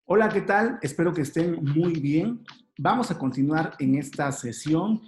Hola, ¿qué tal? Espero que estén muy bien. Vamos a continuar en esta sesión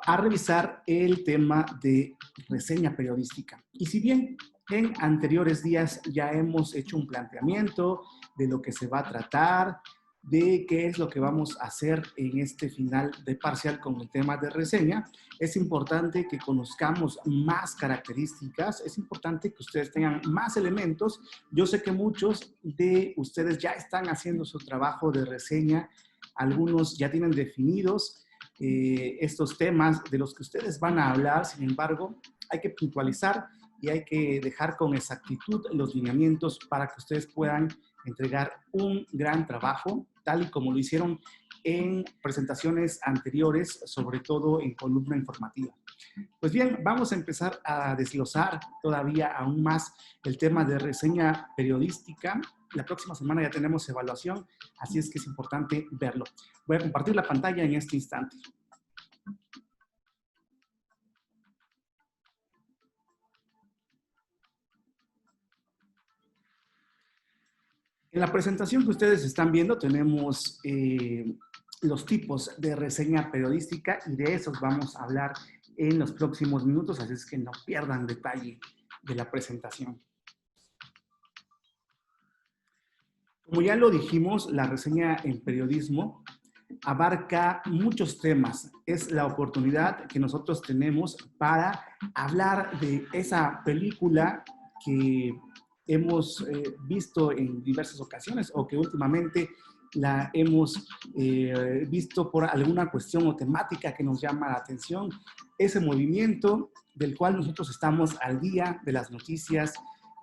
a revisar el tema de reseña periodística. Y si bien en anteriores días ya hemos hecho un planteamiento de lo que se va a tratar, de qué es lo que vamos a hacer en este final de parcial con el tema de reseña, es importante que conozcamos más características, es importante que ustedes tengan más elementos. Yo sé que muchos de ustedes ya están haciendo su trabajo de reseña, algunos ya tienen definidos estos temas de los que ustedes van a hablar. Sin embargo, hay que puntualizar y hay que dejar con exactitud los lineamientos para que ustedes puedan entregar un gran trabajo, tal y como lo hicieron en presentaciones anteriores, sobre todo en columna informativa. Pues bien, vamos a empezar a desglosar todavía aún más el tema de reseña periodística. La próxima semana ya tenemos evaluación, así es que es importante verlo. Voy a compartir la pantalla en este instante. En la presentación que ustedes están viendo tenemos los tipos de reseña periodística y de esos vamos a hablar en los próximos minutos, así es que no pierdan detalle de la presentación. Como ya lo dijimos, la reseña en periodismo abarca muchos temas. Es la oportunidad que nosotros tenemos para hablar de esa película que hemos visto en diversas ocasiones o que últimamente la hemos visto por alguna cuestión o temática que nos llama la atención. Ese movimiento del cual nosotros estamos al día de las noticias,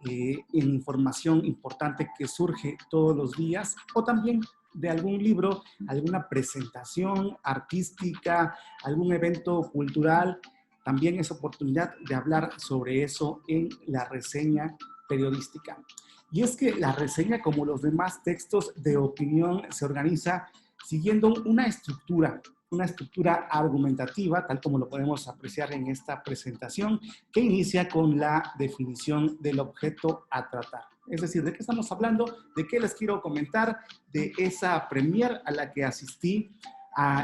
en información importante que surge todos los días, o también de algún libro, alguna presentación artística, algún evento cultural. También es oportunidad de hablar sobre eso en la reseña periodística. Y es que la reseña, como los demás textos de opinión, se organiza siguiendo una estructura argumentativa, tal como lo podemos apreciar en esta presentación, que inicia con la definición del objeto a tratar. Es decir, ¿de qué estamos hablando? ¿De qué les quiero comentar? De esa premier a la que asistí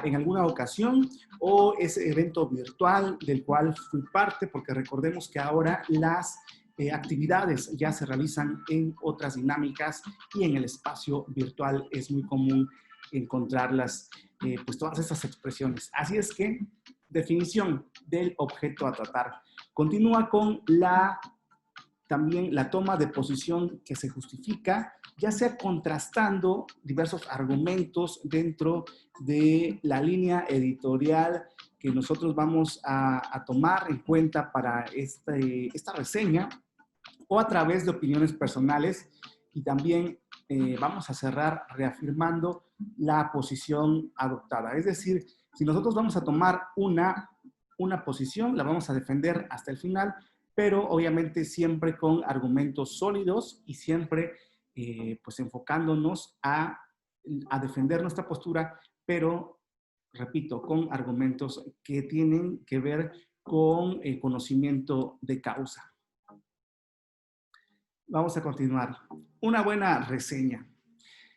en alguna ocasión, o ese evento virtual del cual fui parte, porque recordemos que ahora las actividades ya se realizan en otras dinámicas y en el espacio virtual es muy común encontrarlas, pues todas estas expresiones. Así es que, definición del objeto a tratar. Continúa con también la toma de posición que se justifica, ya sea contrastando diversos argumentos dentro de la línea editorial que nosotros vamos a tomar en cuenta para esta reseña, o a través de opiniones personales, y también vamos a cerrar reafirmando la posición adoptada. Es decir, si nosotros vamos a tomar una posición, la vamos a defender hasta el final, pero obviamente siempre con argumentos sólidos y siempre pues enfocándonos a defender nuestra postura, pero repito, con argumentos que tienen que ver con el conocimiento de causa. Vamos a continuar. Una buena reseña.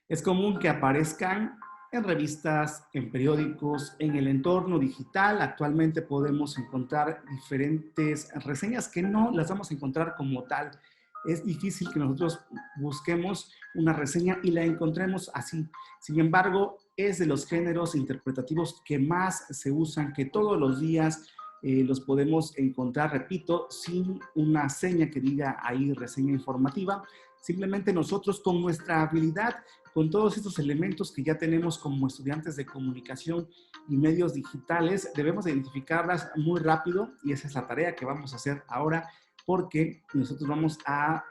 Es común que aparezcan en revistas, en periódicos, en el entorno digital. Actualmente podemos encontrar diferentes reseñas que no las vamos a encontrar como tal. Es difícil que nosotros busquemos una reseña y la encontremos así. Sin embargo, es de los géneros interpretativos que más se usan, que todos los días los podemos encontrar, repito, sin una seña que diga ahí reseña informativa. Simplemente nosotros con nuestra habilidad, con todos estos elementos que ya tenemos como estudiantes de comunicación y medios digitales, debemos identificarlas muy rápido, y esa es la tarea que vamos a hacer ahora, porque nosotros vamos a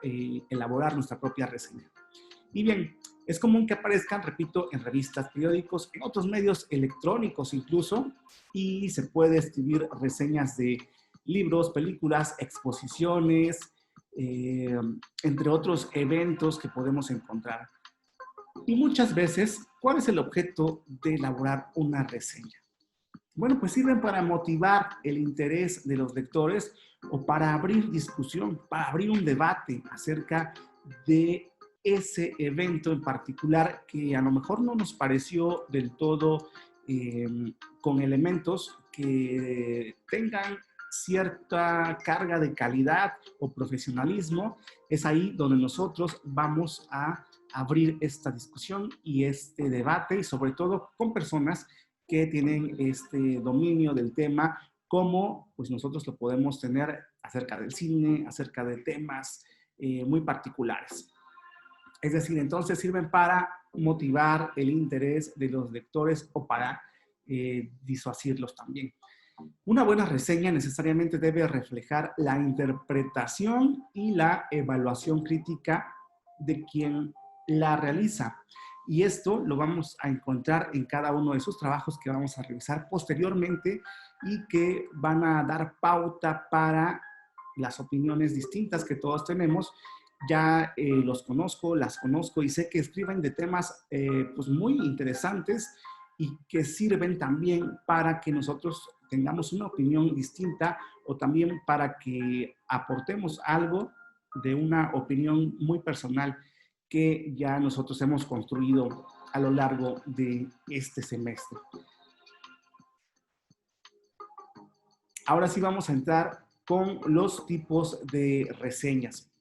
elaborar nuestra propia reseña. Y bien, es común que aparezcan, repito, en revistas, periódicos, en otros medios electrónicos incluso, y se puede escribir reseñas de libros, películas, exposiciones, entre otros eventos que podemos encontrar. Y muchas veces, ¿cuál es el objeto de elaborar una reseña? Bueno, pues sirven para motivar el interés de los lectores o para abrir discusión, para abrir un debate acerca de ese evento en particular que a lo mejor no nos pareció del todo con elementos que tengan cierta carga de calidad o profesionalismo. Es ahí donde nosotros vamos a abrir esta discusión y este debate, y sobre todo con personas que tienen este dominio del tema, como pues nosotros lo podemos tener acerca del cine, acerca de temas muy particulares. Es decir, entonces sirven para motivar el interés de los lectores o para disuadirlos también. Una buena reseña necesariamente debe reflejar la interpretación y la evaluación crítica de quien la realiza. Y esto lo vamos a encontrar en cada uno de esos trabajos que vamos a revisar posteriormente y que van a dar pauta para las opiniones distintas que todos tenemos. Ya los conozco, las conozco y sé que escriben de temas pues muy interesantes y que sirven también para que nosotros tengamos una opinión distinta o también para que aportemos algo de una opinión muy personal que ya nosotros hemos construido a lo largo de este semestre. Ahora sí vamos a entrar con los tipos de reseñas.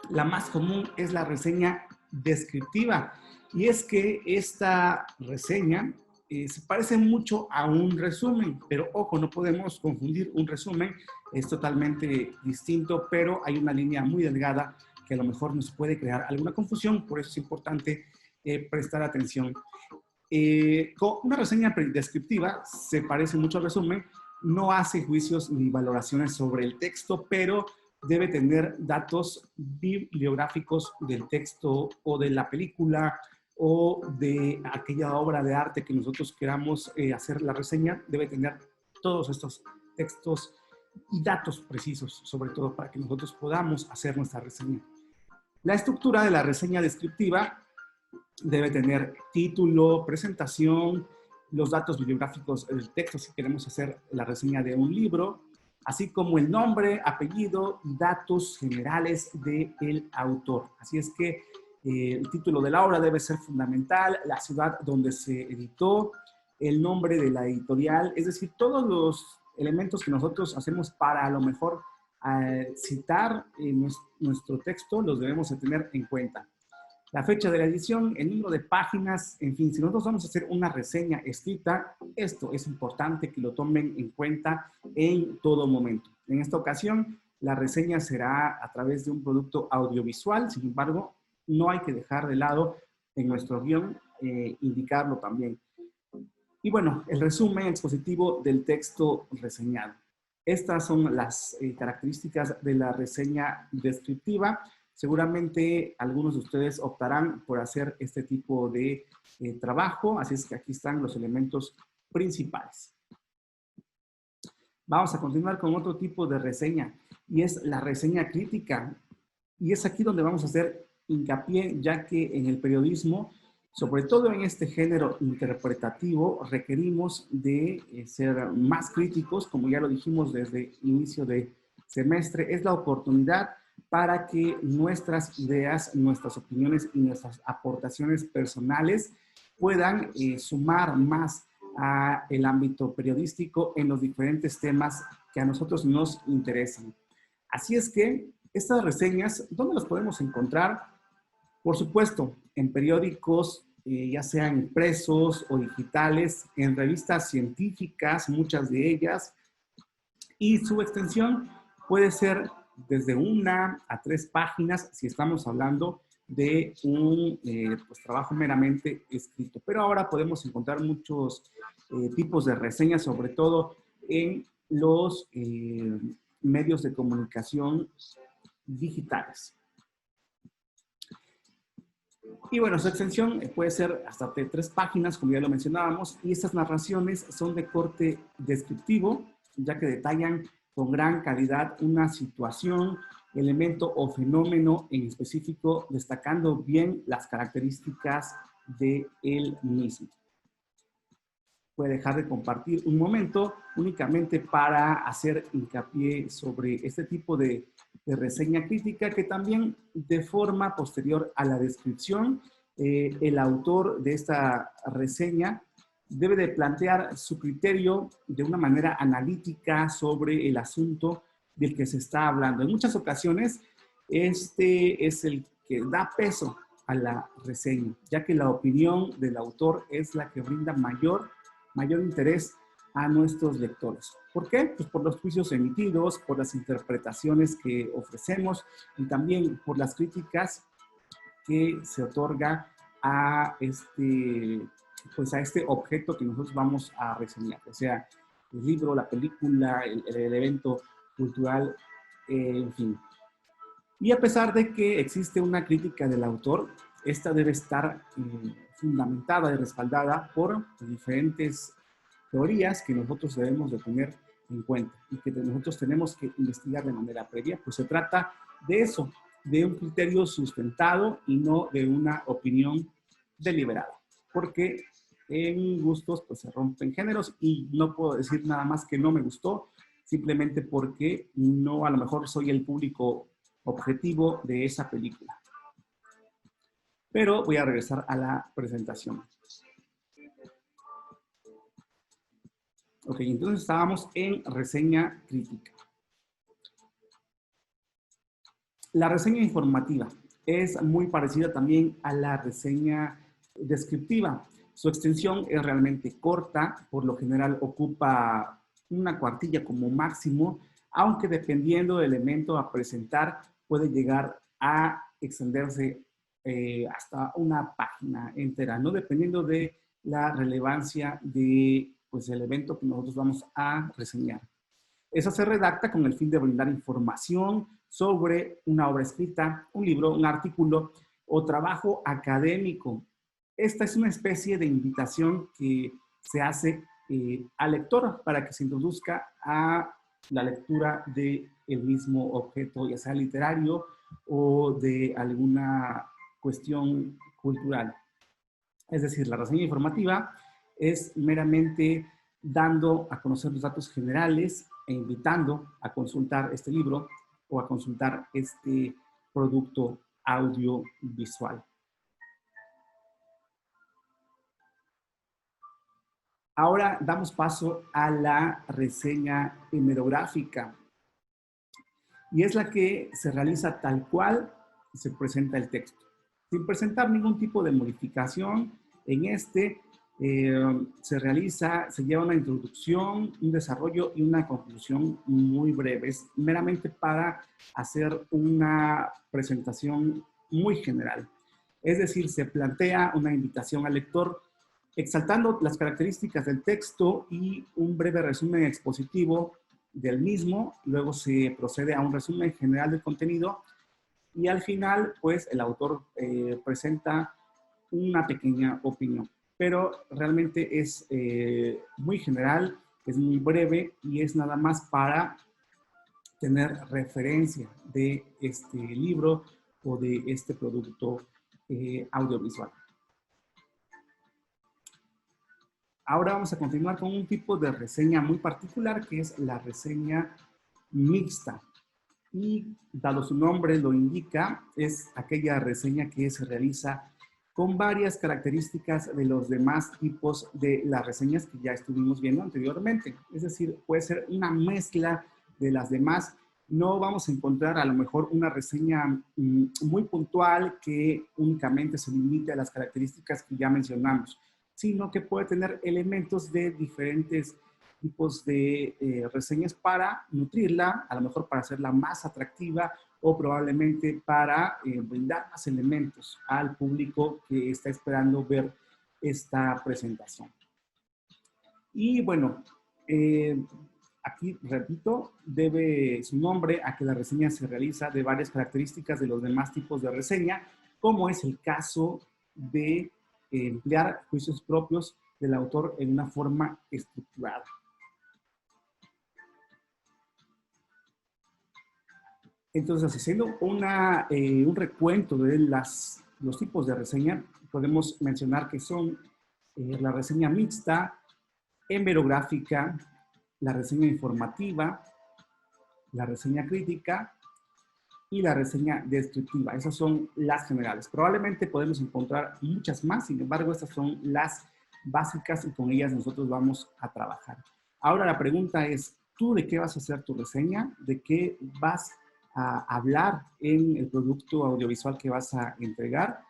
La más común es la reseña descriptiva, y es que esta reseña se parece mucho a un resumen, pero ojo, no podemos confundir un resumen, es totalmente distinto, pero hay una línea muy delgada que a lo mejor nos puede crear alguna confusión, por eso es importante prestar atención. Con una reseña descriptiva se parece mucho al resumen, no hace juicios ni valoraciones sobre el texto, pero debe tener datos bibliográficos del texto o de la película o de aquella obra de arte que nosotros queramos hacer la reseña. Debe tener todos estos textos y datos precisos, sobre todo para que nosotros podamos hacer nuestra reseña. La estructura de la reseña descriptiva debe tener título, presentación, los datos bibliográficos del texto si queremos hacer la reseña de un libro, así como el nombre, apellido y datos generales del autor. Así es que el título de la obra debe ser fundamental, la ciudad donde se editó, el nombre de la editorial, es decir, todos los elementos que nosotros hacemos para a lo mejor citar nuestro texto los debemos de tener en cuenta. La fecha de la edición, el número de páginas, en fin, si nosotros vamos a hacer una reseña escrita, esto es importante que lo tomen en cuenta en todo momento. En esta ocasión, la reseña será a través de un producto audiovisual, sin embargo, no hay que dejar de lado en nuestro guión indicarlo también. Y bueno, el resumen expositivo del texto reseñado. Estas son las características de la reseña descriptiva. Seguramente algunos de ustedes optarán por hacer este tipo de trabajo, así es que aquí están los elementos principales. Vamos a continuar con otro tipo de reseña, y es la reseña crítica. Y es aquí donde vamos a hacer hincapié, ya que en el periodismo, sobre todo en este género interpretativo, requerimos de ser más críticos, como ya lo dijimos desde inicio de semestre. Es la oportunidad para que nuestras ideas, nuestras opiniones y nuestras aportaciones personales puedan sumar más a el ámbito periodístico en los diferentes temas que a nosotros nos interesan. Así es que estas reseñas, ¿dónde las podemos encontrar? Por supuesto, en periódicos, ya sean impresos o digitales, en revistas científicas, muchas de ellas, y su extensión puede ser desde 1 a 3 páginas si estamos hablando de un pues, trabajo meramente escrito. Pero ahora podemos encontrar muchos tipos de reseñas, sobre todo en los medios de comunicación digitales. Y bueno, su extensión puede ser hasta de 3 páginas, como ya lo mencionábamos, y estas narraciones son de corte descriptivo, ya que detallan con gran calidad una situación, elemento o fenómeno en específico, destacando bien las características de él mismo. Puede dejar de compartir un momento únicamente para hacer hincapié sobre este tipo de de reseña crítica, que también de forma posterior a la descripción, el autor de esta reseña debe de plantear su criterio de una manera analítica sobre el asunto del que se está hablando. En muchas ocasiones, este es el que da peso a la reseña, ya que la opinión del autor es la que brinda mayor interés a nuestros lectores. ¿Por qué? Pues por los juicios emitidos, por las interpretaciones que ofrecemos y también por las críticas que se otorga a pues a este objeto que nosotros vamos a reseñar, o sea, el libro, la película, el evento cultural, en fin. Y a pesar de que existe una crítica del autor, esta debe estar fundamentada y respaldada por diferentes teorías que nosotros debemos de tener en cuenta y que nosotros tenemos que investigar de manera previa. Pues se trata de eso, de un criterio sustentado y no de una opinión deliberada. Porque en gustos pues se rompen géneros y no puedo decir nada más que no me gustó, simplemente porque no, a lo mejor soy el público objetivo de esa película. Pero voy a regresar a la presentación. Ok, entonces estábamos en reseña crítica. La reseña informativa es muy parecida también a la reseña descriptiva. Su extensión es realmente corta, por lo general ocupa una cuartilla como máximo, aunque dependiendo del elemento a presentar puede llegar a extenderse hasta una página entera, ¿no? Dependiendo de la relevancia de pues, el evento que nosotros vamos a reseñar. Esa se redacta con el fin de brindar información sobre una obra escrita, un libro, un artículo o trabajo académico. Esta es una especie de invitación que se hace al lector para que se introduzca a la lectura del mismo objeto, ya sea literario o de alguna cuestión cultural. Es decir, la reseña informativa es meramente dando a conocer los datos generales e invitando a consultar este libro o a consultar este producto audiovisual. Ahora damos paso a la reseña hemerográfica y es la que se realiza tal cual se presenta el texto, sin presentar ningún tipo de modificación. En se lleva una introducción, un desarrollo y una conclusión muy breves, meramente para hacer una presentación muy general. Es decir, se plantea una invitación al lector exaltando las características del texto y un breve resumen expositivo del mismo. Luego se procede a un resumen general del contenido y al final, pues, el autor presenta una pequeña opinión. Pero realmente es muy general, es muy breve y es nada más para tener referencia de este libro o de este producto audiovisual. Ahora vamos a continuar con un tipo de reseña muy particular que es la reseña mixta. Y dado su nombre lo indica, es aquella reseña que se realiza con varias características de los demás tipos de las reseñas que ya estuvimos viendo anteriormente. Es decir, puede ser una mezcla de las demás. No vamos a encontrar a lo mejor una reseña muy puntual que únicamente se limite a las características que ya mencionamos, sino que puede tener elementos de diferentes tipos de reseñas para nutrirla, a lo mejor para hacerla más atractiva o probablemente para brindar más elementos al público que está esperando ver esta presentación. Y bueno, aquí repito, debe su nombre a que la reseña se realiza de varias características de los demás tipos de reseña, como es el caso de emplear juicios propios del autor en una forma estructurada. Entonces, haciendo un recuento de los tipos de reseña, podemos mencionar que son la reseña mixta, hemerográfica, la reseña informativa, la reseña crítica, y la reseña descriptiva. Esas son las generales. Probablemente podemos encontrar muchas más, sin embargo, estas son las básicas y con ellas nosotros vamos a trabajar. Ahora la pregunta es, ¿tú de qué vas a hacer tu reseña? ¿De qué vas a hablar en el producto audiovisual que vas a entregar?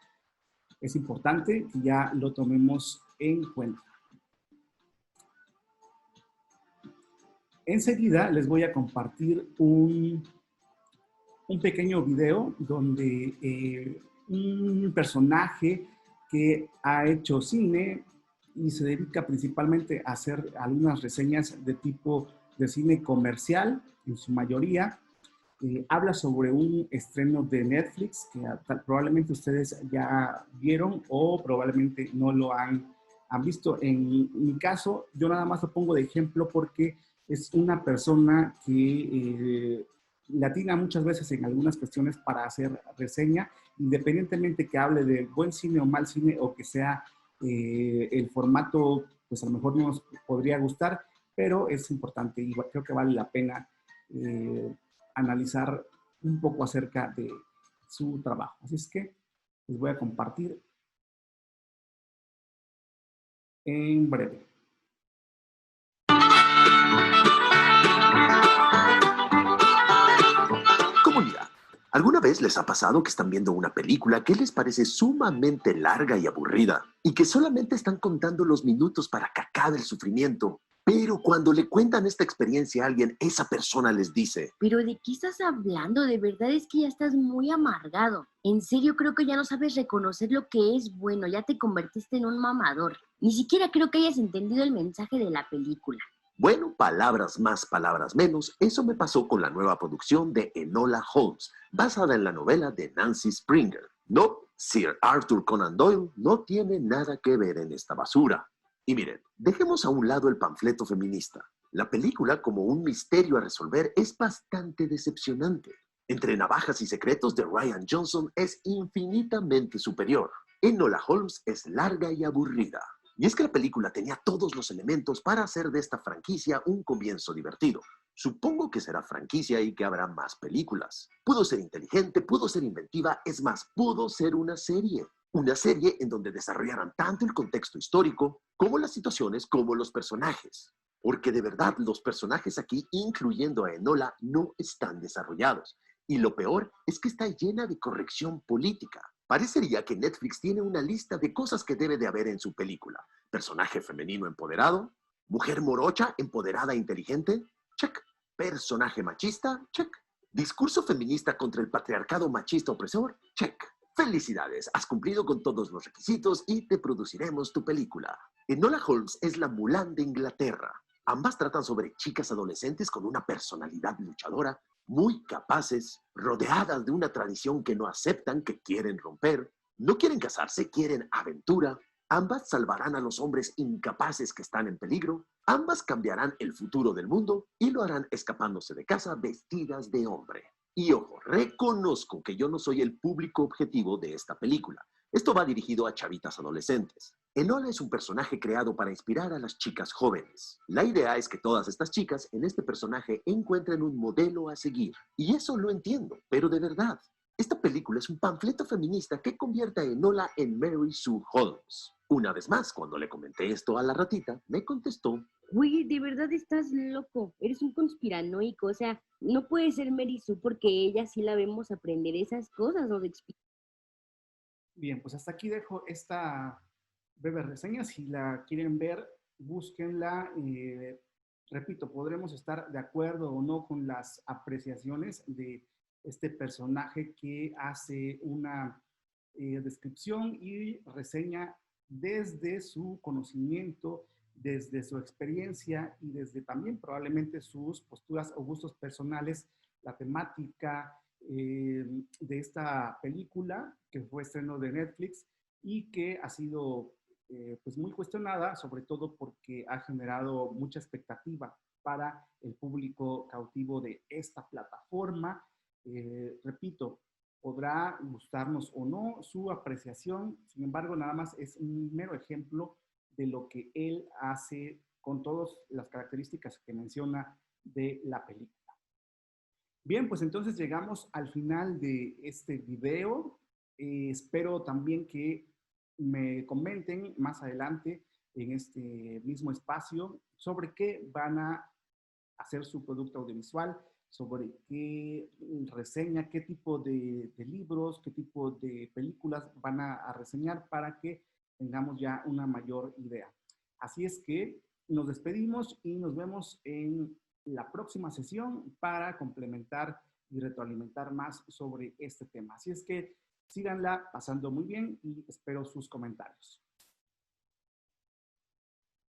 Es importante que ya lo tomemos en cuenta. Enseguida les voy a compartir un pequeño video donde un personaje que ha hecho cine y se dedica principalmente a hacer algunas reseñas de tipo de cine comercial, en su mayoría, habla sobre un estreno de Netflix que probablemente ustedes ya vieron o probablemente no lo han visto. En mi caso, yo nada más lo pongo de ejemplo porque es una persona que latina muchas veces en algunas cuestiones para hacer reseña, independientemente que hable de buen cine o mal cine o que sea el formato, pues a lo mejor no nos podría gustar, pero es importante y creo que vale la pena analizar un poco acerca de su trabajo. Así es que les voy a compartir en breve. Comunidad, ¿alguna vez les ha pasado que están viendo una película que les parece sumamente larga y aburrida y que solamente están contando los minutos para que acabe el sufrimiento? Pero cuando le cuentan esta experiencia a alguien, esa persona les dice: ¿Pero de qué estás hablando? De verdad es que ya estás muy amargado. En serio creo que ya no sabes reconocer lo que es bueno, ya te convertiste en un mamador. Ni siquiera creo que hayas entendido el mensaje de la película. bueno, palabras más, palabras menos, eso me pasó con la nueva producción de Enola Holmes, basada en la novela de Nancy Springer. No, Sir Arthur Conan Doyle no tiene nada que ver en esta basura. Y miren, dejemos a un lado el panfleto feminista. La película, como un misterio a resolver, es bastante decepcionante. Entre navajas y secretos de Rian Johnson es infinitamente superior. Enola Holmes es larga y aburrida. Y es que la película tenía todos los elementos para hacer de esta franquicia un comienzo divertido. Supongo que será franquicia y que habrá más películas. Pudo ser inteligente, pudo ser inventiva, es más, pudo ser una serie. Una serie en donde desarrollaran tanto el contexto histórico, como las situaciones, como los personajes. Porque de verdad los personajes aquí, incluyendo a Enola, no están desarrollados. Y lo peor es que está llena de corrección política. Parecería que Netflix tiene una lista de cosas que debe de haber en su película. Personaje femenino empoderado, mujer morocha empoderada e inteligente, check. Personaje machista, check. Discurso feminista contra el patriarcado machista opresor, check. Felicidades, has cumplido con todos los requisitos y te produciremos tu película. Enola Holmes es la Mulan de Inglaterra. Ambas tratan sobre chicas adolescentes con una personalidad luchadora, muy capaces, rodeadas de una tradición que no aceptan, que quieren romper. No quieren casarse, quieren aventura. Ambas salvarán a los hombres incapaces que están en peligro. Ambas cambiarán el futuro del mundo y lo harán escapándose de casa vestidas de hombre. Y ojo, reconozco que yo no soy el público objetivo de esta película. Esto va dirigido a chavitas adolescentes. Enola es un personaje creado para inspirar a las chicas jóvenes. La idea es que todas estas chicas en este personaje encuentren un modelo a seguir. Y eso lo entiendo, pero de verdad. Esta película es un panfleto feminista que convierte a Enola en Mary Sue Holmes. Una vez más, cuando le comenté esto a la ratita, me contestó: Güey, de verdad estás loco. Eres un conspiranoico. O sea, no puede ser Mary Sue porque ella sí la vemos aprender esas cosas o de Bien, pues hasta aquí dejo esta breve reseña. Si la quieren ver, búsquenla. Repito, podremos estar de acuerdo o no con las apreciaciones de este personaje que hace una descripción y reseña desde su conocimiento, desde su experiencia y desde también probablemente sus posturas o gustos personales, la temática de esta película que fue estreno de Netflix y que ha sido pues muy cuestionada, sobre todo porque ha generado mucha expectativa para el público cautivo de esta plataforma. Repito, podrá gustarnos o no su apreciación, sin embargo, nada más es un mero ejemplo de lo que él hace con todas las características que menciona de la película. Bien, pues entonces llegamos al final de este video. Espero también que me comenten más adelante en este mismo espacio sobre qué van a hacer su producto audiovisual, sobre qué reseña, qué tipo de libros, qué tipo de películas van a reseñar para que tengamos ya una mayor idea. Así es que nos despedimos y nos vemos en la próxima sesión para complementar y retroalimentar más sobre este tema. Así es que síganla pasando muy bien y espero sus comentarios.